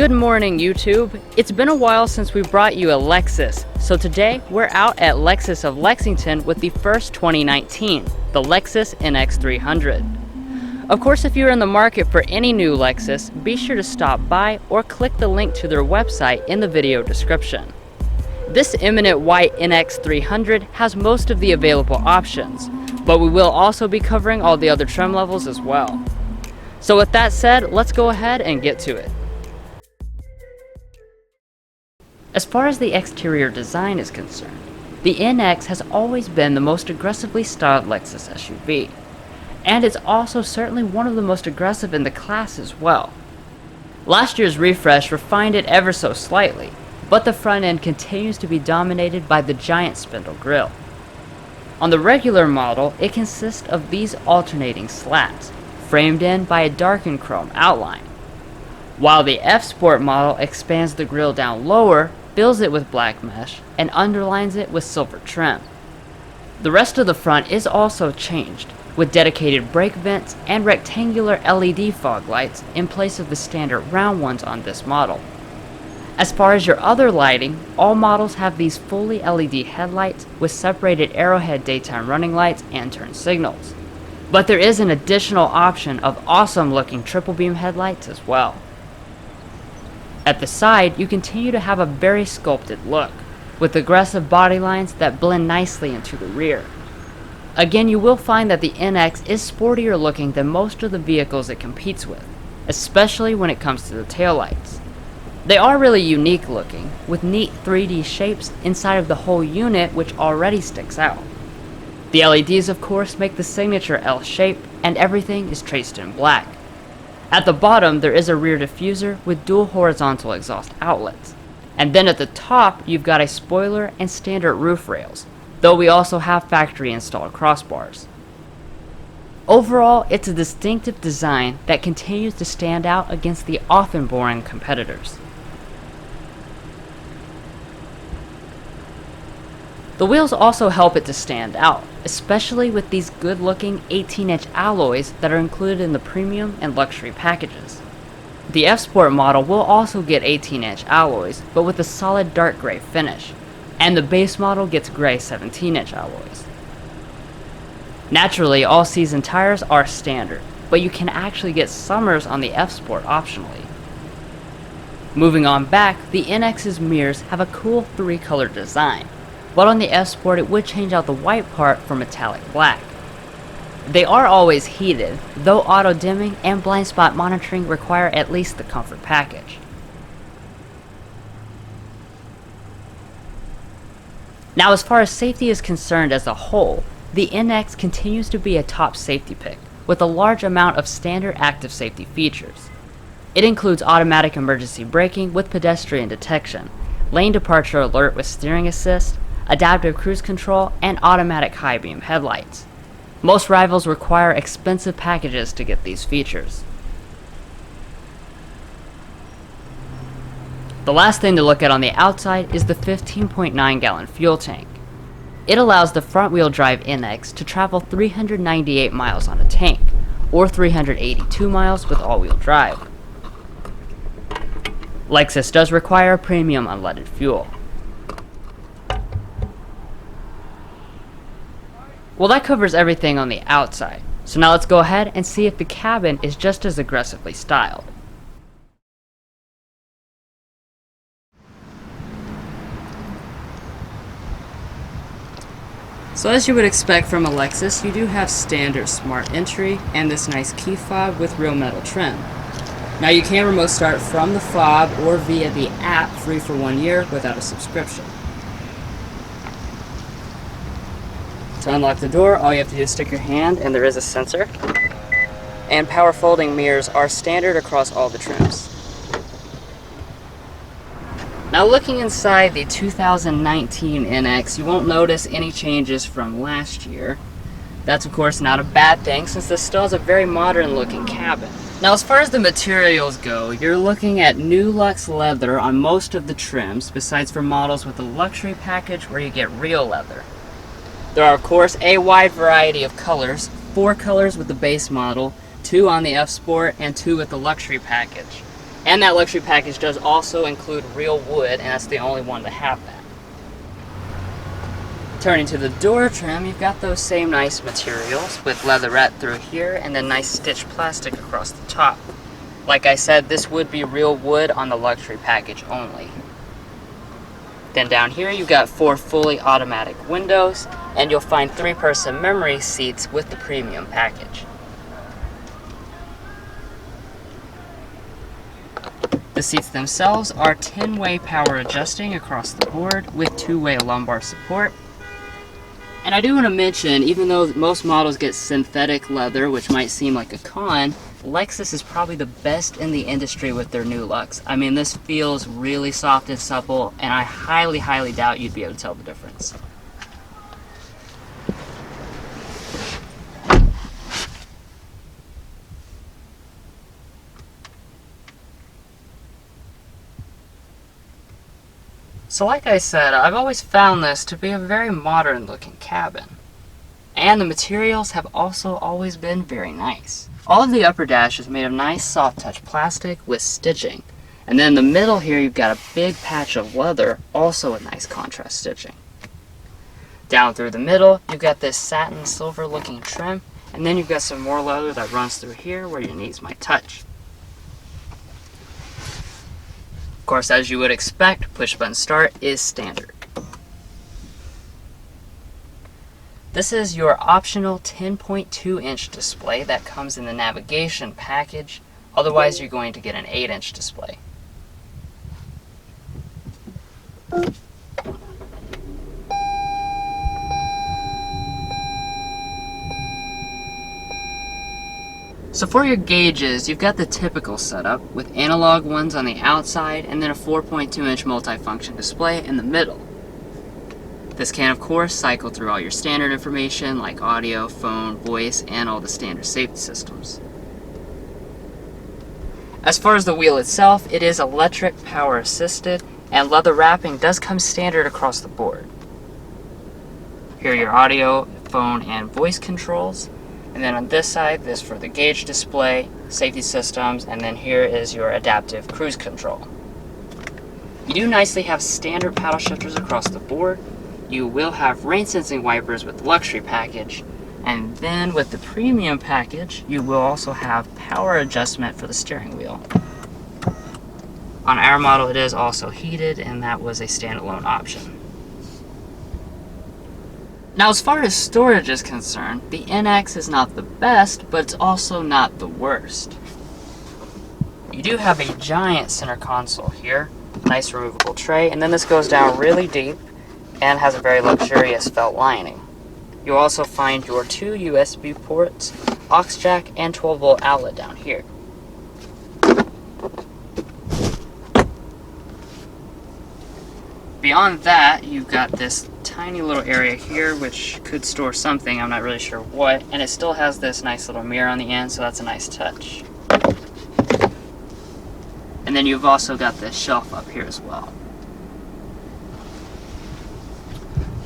Good morning, YouTube. It's been a while since we brought you a Lexus, so today we're out at Lexus of Lexington with the first 2019, the Lexus NX 300. Of course, if you're in the market for any new Lexus, be sure to stop by or click the link to their website in the video description. This eminent white NX 300 has most of the available options, but we will also be covering all the other trim levels as well. So with that said, let's go ahead and get to it. As far as the exterior design is concerned, the NX has always been the most aggressively styled Lexus SUV, and it's also certainly one of the most aggressive in the class as well. Last year's refresh refined it ever so slightly, but the front end continues to be dominated by the giant spindle grille. On the regular model, it consists of these alternating slats, framed in by a darkened chrome outline, while the F Sport model expands the grille down lower, fills it with black mesh, and underlines it with silver trim. The rest of the front is also changed, with dedicated brake vents and rectangular LED fog lights in place of the standard round ones on this model. As far as your other lighting, all models have these fully LED headlights with separated arrowhead daytime running lights and turn signals. But there is an additional option of awesome looking triple beam headlights as well. At the side, you continue to have a very sculpted look, with aggressive body lines that blend nicely into the rear. Again, you will find that the NX is sportier looking than most of the vehicles it competes with, especially when it comes to the taillights. They are really unique looking, with neat 3D shapes inside of the whole unit which already sticks out. The LEDs of course make the signature L shape, and everything is traced in black. At the bottom there is a rear diffuser with dual horizontal exhaust outlets, and then at the top you've got a spoiler and standard roof rails, though we also have factory installed crossbars. Overall, it's a distinctive design that continues to stand out against the often boring competitors. The wheels also help it to stand out, especially with these good-looking 18-inch alloys that are included in the premium and luxury packages. The F Sport model will also get 18-inch alloys, but with a solid dark gray finish, and the base model gets gray 17-inch alloys. Naturally, all-season tires are standard, but you can actually get summers on the F Sport optionally. Moving on back, the NX's mirrors have a cool 3-color design, but on the F Sport it would change out the white part for metallic black. They are always heated, though auto dimming and blind spot monitoring require at least the comfort package. Now, as far as safety is concerned as a whole, the NX continues to be a top safety pick, with a large amount of standard active safety features. It includes automatic emergency braking with pedestrian detection, lane departure alert with steering assist, adaptive cruise control, and automatic high beam headlights. Most rivals require expensive packages to get these features. The last thing to look at on the outside is the 15.9 gallon fuel tank. It allows the front wheel drive NX to travel 398 miles on a tank, or 382 miles with all-wheel drive. Lexus does require premium unleaded fuel. Well, that covers everything on the outside, so now let's go ahead and see if the cabin is just as aggressively styled. So as you would expect from a Lexus, you do have standard smart entry and this nice key fob with real metal trim. Now you can remote start from the fob or via the app free for 1 year without a subscription. To unlock the door, all you have to do is stick your hand and there is a sensor. And power folding mirrors are standard across all the trims. Now looking inside the 2019 NX, you won't notice any changes from last year. That's of course not a bad thing since this still has a very modern looking cabin. Now as far as the materials go, you're looking at new luxe leather on most of the trims, besides for models with a luxury package where you get real leather. There are of course a wide variety of colors, 4 colors with the base model, 2 on the F Sport, and 2 with the luxury package. And that luxury package does also include real wood, and that's the only one to have that. Turning to the door trim, you've got those same nice materials with leatherette through here and then nice stitched plastic across the top. Like I said, this would be real wood on the luxury package only. Then down here you've got 4 fully automatic windows, and you'll find 3-person memory seats with the premium package. The seats themselves are 10-way power adjusting across the board with 2-way lumbar support. And I do want to mention, even though most models get synthetic leather, which might seem like a con, Lexus is probably the best in the industry with their new Lux. I mean, this feels really soft and supple, and I highly, highly doubt you'd be able to tell the difference. So like I said, I've always found this to be a very modern looking cabin. And the materials have also always been very nice. All of the upper dash is made of nice soft touch plastic with stitching. And then in the middle here you've got a big patch of leather, also with nice contrast stitching. Down through the middle you've got this satin silver looking trim, and then you've got some more leather that runs through here where your knees might touch. Of course, as you would expect, push button start is standard. This is your optional 10.2-inch display that comes in the navigation package. Otherwise, you're going to get an 8-inch display. So for your gauges, you've got the typical setup with analog ones on the outside and then a 4.2-inch multifunction display in the middle. This can, of course, cycle through all your standard information like audio, phone, voice, and all the standard safety systems. As far as the wheel itself, it is electric power assisted, and leather wrapping does come standard across the board. Here are your audio, phone, and voice controls. And then on this side, this for the gauge display, safety systems, and then here is your adaptive cruise control. You do nicely have standard paddle shifters across the board. You will have rain sensing wipers with the luxury package, and then with the premium package, you will also have power adjustment for the steering wheel. On our model, it is also heated, and that was a standalone option. Now, as far as storage is concerned, the NX is not the best, but it's also not the worst. You do have a giant center console here, nice removable tray, and then this goes down really deep and has a very luxurious felt lining. You'll also find your 2 USB ports, aux jack, and 12-volt outlet down here. Beyond that, you've got this tiny little area here which could store something, I'm not really sure what, and it still has this nice little mirror on the end, so that's a nice touch. And then you've also got this shelf up here as well.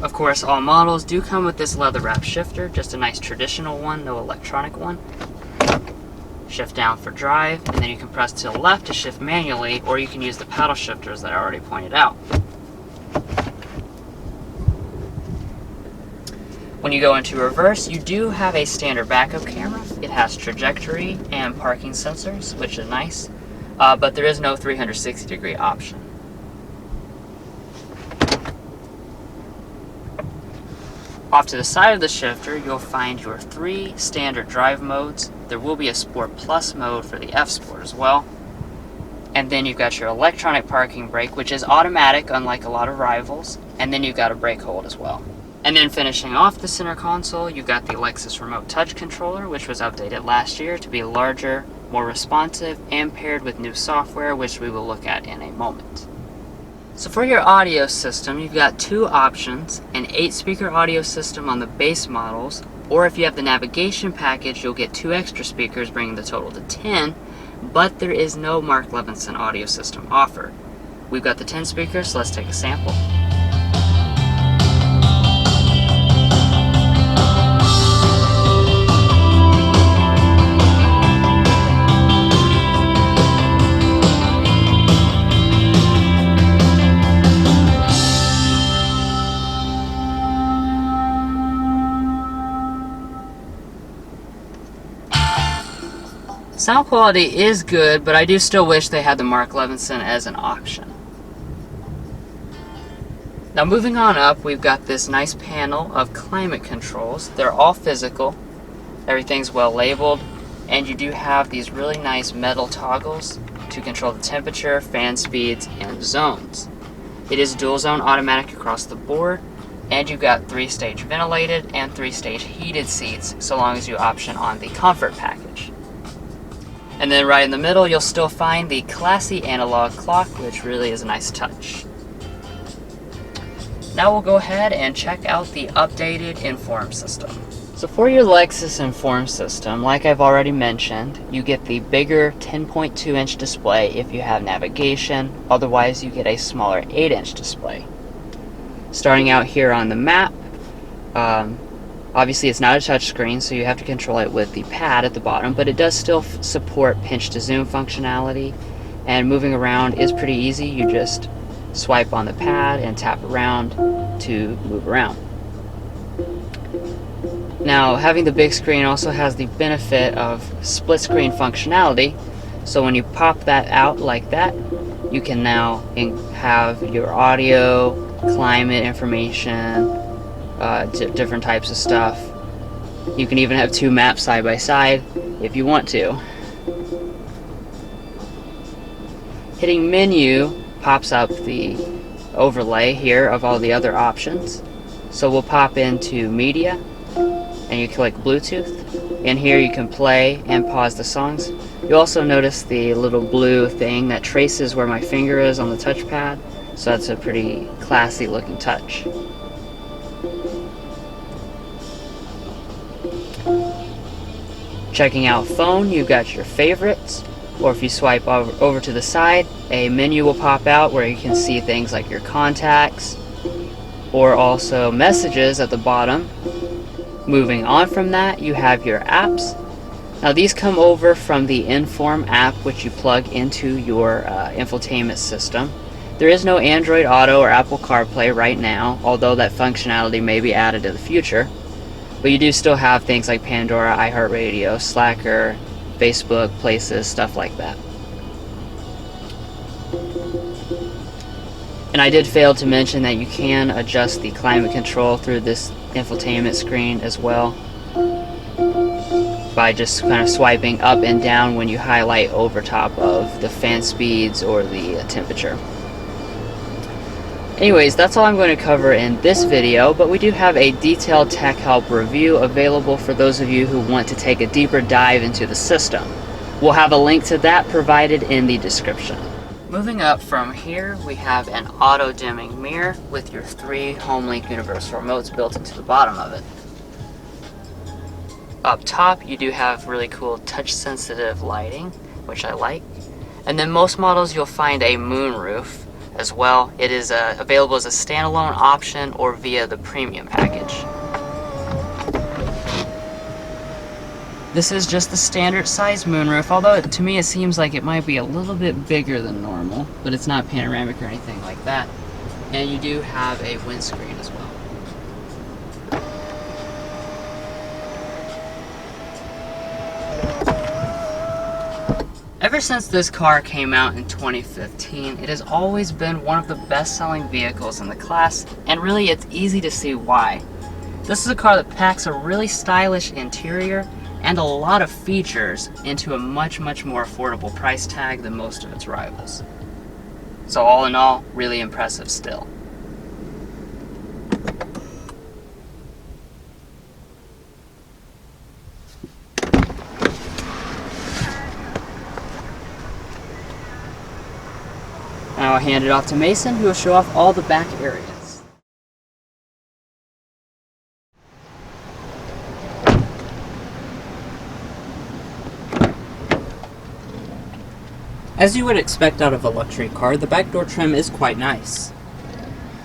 Of course, all models do come with this leather wrap shifter, just a nice traditional one, no electronic one. Shift down for drive, and then you can press to the left to shift manually, or you can use the paddle shifters that I already pointed out. When you go into reverse, you do have a standard backup camera. It has trajectory and parking sensors, which is nice, but there is no 360-degree option. Off to the side of the shifter, you'll find your 3 standard drive modes. There will be a Sport Plus mode for the F Sport as well. And then you've got your electronic parking brake, which is automatic, unlike a lot of rivals. And then you've got a brake hold as well. And then finishing off the center console, you've got the Lexus Remote Touch Controller, which was updated last year to be larger, more responsive, and paired with new software, which we will look at in a moment. So for your audio system, you've got 2 options: an 8-speaker audio system on the base models, or if you have the navigation package, you'll get 2 extra speakers, bringing the total to 10, but there is no Mark Levinson audio system offered. We've got the 10 speakers, so let's take a sample. Sound quality is good, but I do still wish they had the Mark Levinson as an option. Now moving on up, we've got this nice panel of climate controls. They're all physical, everything's well labeled, and you do have these really nice metal toggles to control the temperature, fan speeds, and zones. It is dual zone automatic across the board, and you've got 3-stage ventilated and 3-stage heated seats, so long as you option on the comfort package. And then right in the middle, you'll still find the classy analog clock, which really is a nice touch. Now we'll go ahead and check out the updated Inform system. So for your Lexus Inform system, like I've already mentioned, you get the bigger 10.2-inch display if you have navigation, otherwise you get a smaller 8-inch display. Starting out here on the map, obviously it's not a touchscreen, so you have to control it with the pad at the bottom, but it does still support pinch to zoom functionality, and moving around is pretty easy. You just swipe on the pad and tap around to move around. Now, having the big screen also has the benefit of split screen functionality, so when you pop that out like that, you can now have your audio, climate information, different types of stuff. You can even have 2 maps side by side if you want to. Hitting menu pops up the overlay here of all the other options. So we'll pop into media, and you click Bluetooth. In here you can play and pause the songs. You also notice the little blue thing that traces where my finger is on the touchpad, so that's a pretty classy looking touch. Checking out phone, you've got your favorites, or if you swipe over to the side, a menu will pop out where you can see things like your contacts, or also messages at the bottom. Moving on from that, you have your apps. Now these come over from the Inform app, which you plug into your infotainment system. There is no Android Auto or Apple CarPlay right now, although that functionality may be added in the future. But you do still have things like Pandora, iHeartRadio, Slacker, Facebook, Places, stuff like that. And I did fail to mention that you can adjust the climate control through this infotainment screen as well, by just kind of swiping up and down when you highlight over top of the fan speeds or the temperature. Anyways, that's all I'm going to cover in this video, but we do have a detailed tech help review available for those of you who want to take a deeper dive into the system. We'll have a link to that provided in the description. Moving up from here, we have an auto-dimming mirror with your 3 HomeLink universal remotes built into the bottom of it. Up top, you do have really cool touch-sensitive lighting, which I like. And then most models you'll find a moonroof as well. It is available as a standalone option or via the premium package. This is just the standard size moonroof, although to me it seems like it might be a little bit bigger than normal, but it's not panoramic or anything like that. And you do have a windscreen as well. Ever since this car came out in 2015, it has always been one of the best-selling vehicles in the class, and really it's easy to see why. This is a car that packs a really stylish interior and a lot of features into a much more affordable price tag than most of its rivals. So all in all, really impressive still. Now I'll hand it off to Mason, who will show off all the back areas. As you would expect out of a luxury car, the back door trim is quite nice.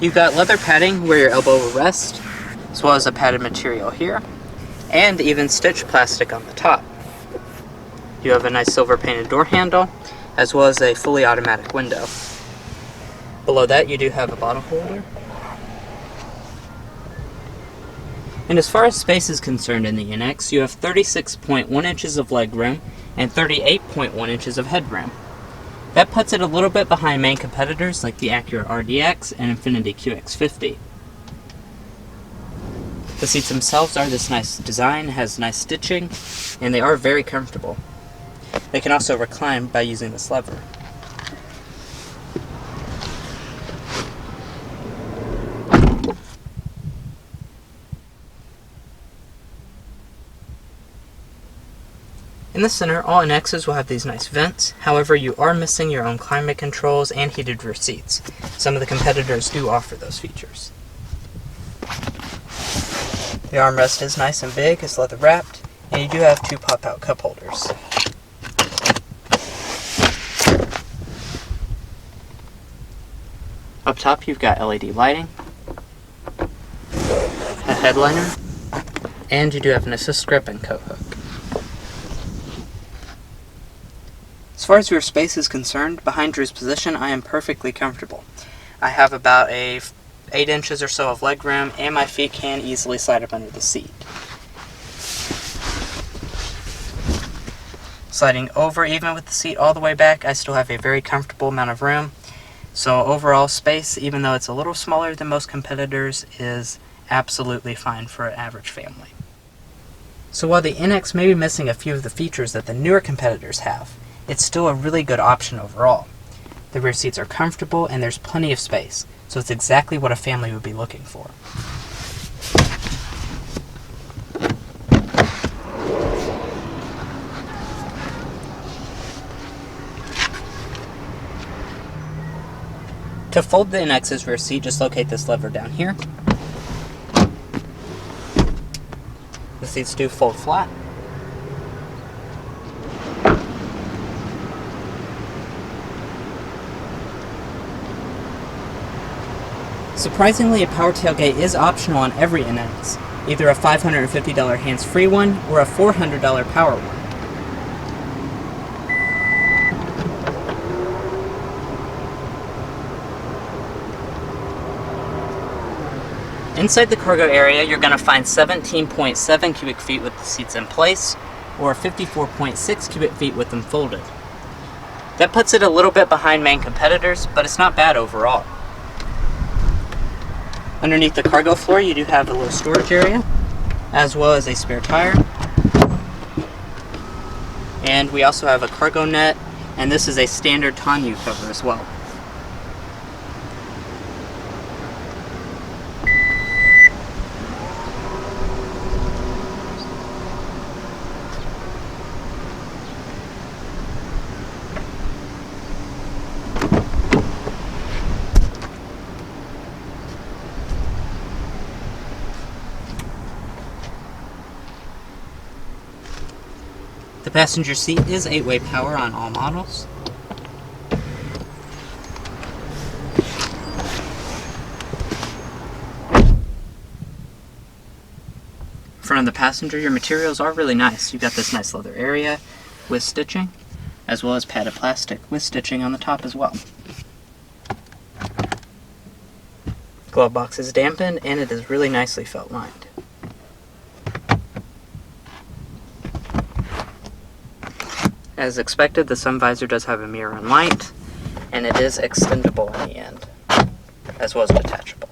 You've got leather padding where your elbow will rest, as well as a padded material here, and even stitched plastic on the top. You have a nice silver painted door handle, as well as a fully automatic window. Below that you do have a bottle holder. And as far as space is concerned in the NX, you have 36.1 inches of legroom and 38.1 inches of headroom. That puts it a little bit behind main competitors like the Acura RDX and Infiniti QX50. The seats themselves are this nice design, has nice stitching, and they are very comfortable. They can also recline by using this lever. In the center, all NXs will have these nice vents. However, you are missing your own climate controls and heated rear seats. Some of the competitors do offer those features. The armrest is nice and big, it's leather wrapped, and you do have 2 pop-out cup holders. Up top you've got LED lighting, a headliner, and you do have an assist grip and coat hook. As far as rear space is concerned, behind Drew's position I am perfectly comfortable. I have about 8 inches or so of leg room, and my feet can easily slide up under the seat. Sliding over, even with the seat all the way back, I still have a very comfortable amount of room. So overall space, even though it's a little smaller than most competitors, is absolutely fine for an average family. So while the NX may be missing a few of the features that the newer competitors have, it's still a really good option overall. The rear seats are comfortable and there's plenty of space, so it's exactly what a family would be looking for. To fold the NX's rear seat, just locate this lever down here. The seats do fold flat. Surprisingly, a power tailgate is optional on every NX, either a $550 hands-free one or a $400 power one. Inside the cargo area, you're going to find 17.7 cubic feet with the seats in place, or 54.6 cubic feet with them folded. That puts it a little bit behind main competitors, but it's not bad overall. Underneath the cargo floor, you do have a little storage area, as well as a spare tire. And we also have a cargo net, and this is a standard tonneau cover as well. The passenger seat is 8-way power on all models. In front of the passenger, your materials are really nice. You've got this nice leather area with stitching, as well as padded plastic with stitching on the top as well. Glove box is dampened and it is really nicely felt lined. As expected, the sun visor does have a mirror and light, and it is extendable in the end, as well as detachable.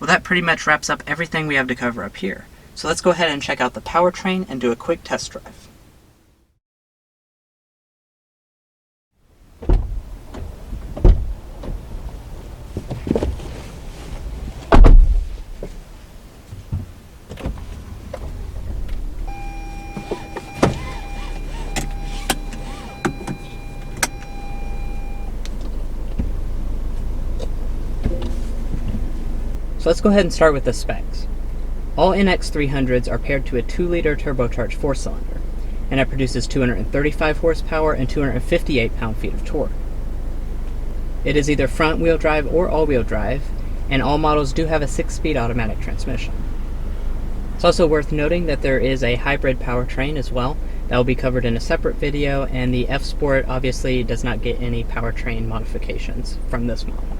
Well, that pretty much wraps up everything we have to cover up here. So let's go ahead and check out the powertrain and do a quick test drive. So let's go ahead and start with the specs. All NX300s are paired to a 2-liter turbocharged 4-cylinder, and it produces 235 horsepower and 258 pound-feet of torque. It is either front-wheel drive or all-wheel drive, and all models do have a 6-speed automatic transmission. It's also worth noting that there is a hybrid powertrain as well. That will be covered in a separate video, and the F-Sport obviously does not get any powertrain modifications from this model.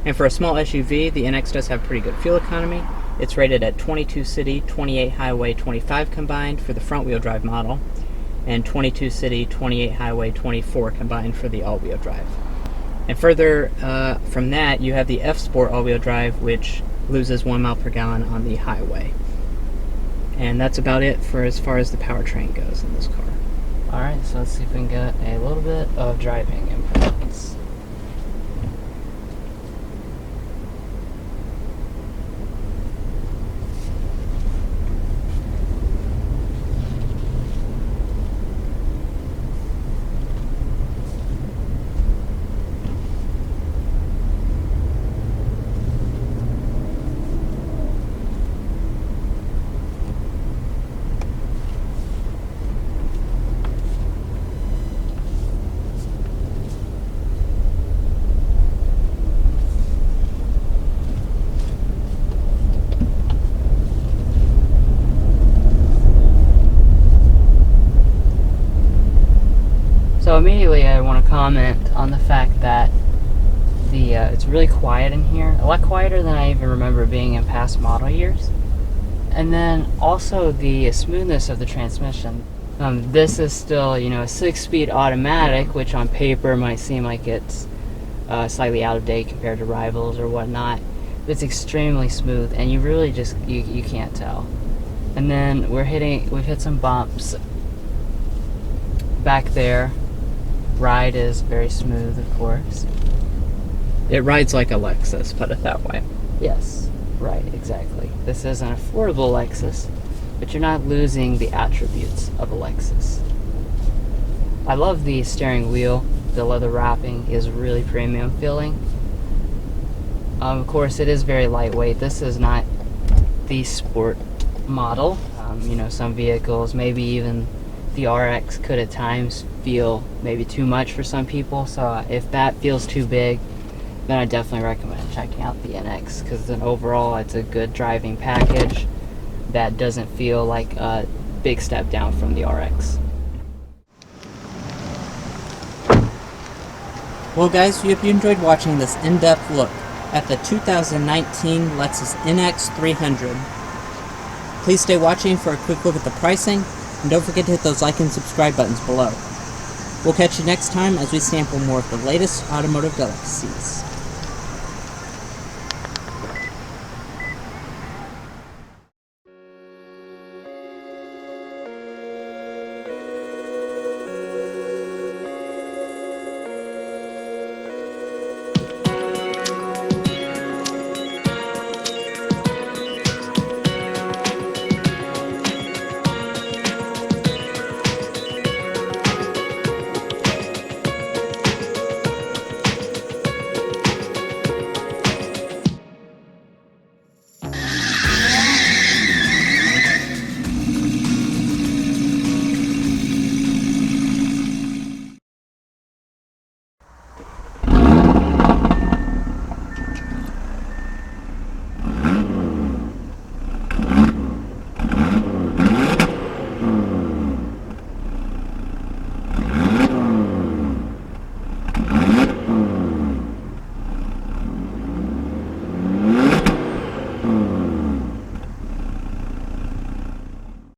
And for a small SUV, the NX does have pretty good fuel economy, It's rated at 22 city, 28 highway, 25 combined for the front-wheel drive model, and 22 city, 28 highway, 24 combined for the all-wheel drive. And further from that, you have the F-Sport all-wheel drive, which loses 1 mile per gallon on the highway. And that's about it for as far as the powertrain goes in this car. Alright, so let's see if we can get a little bit of driving impressions. So immediately I want to comment on the fact that it's really quiet in here, a lot quieter than I even remember being in past model years. And then also the smoothness of the transmission. This is still, a 6-speed automatic, which on paper might seem like it's slightly out of date compared to rivals or whatnot. But it's extremely smooth, and you really just you can't tell. And then we've hit some bumps back there. Ride is very smooth, of course. It rides like a Lexus, put it that way. Yes, right, exactly. This is an affordable Lexus, but you're not losing the attributes of a Lexus. I love the steering wheel. The leather wrapping is really premium feeling. Of course, it is very lightweight. This is not the sport model. Some vehicles, maybe even the RX could at times feel maybe too much for some people, so if that feels too big, then I definitely recommend checking out the NX, because then overall it's a good driving package that doesn't feel like a big step down from the RX. Well guys, we hope you enjoyed watching this in-depth look at the 2019 Lexus NX 300. Please stay watching for a quick look at the pricing, and don't forget to hit those like and subscribe buttons below. We'll catch you next time as we sample more of the latest automotive delicacies.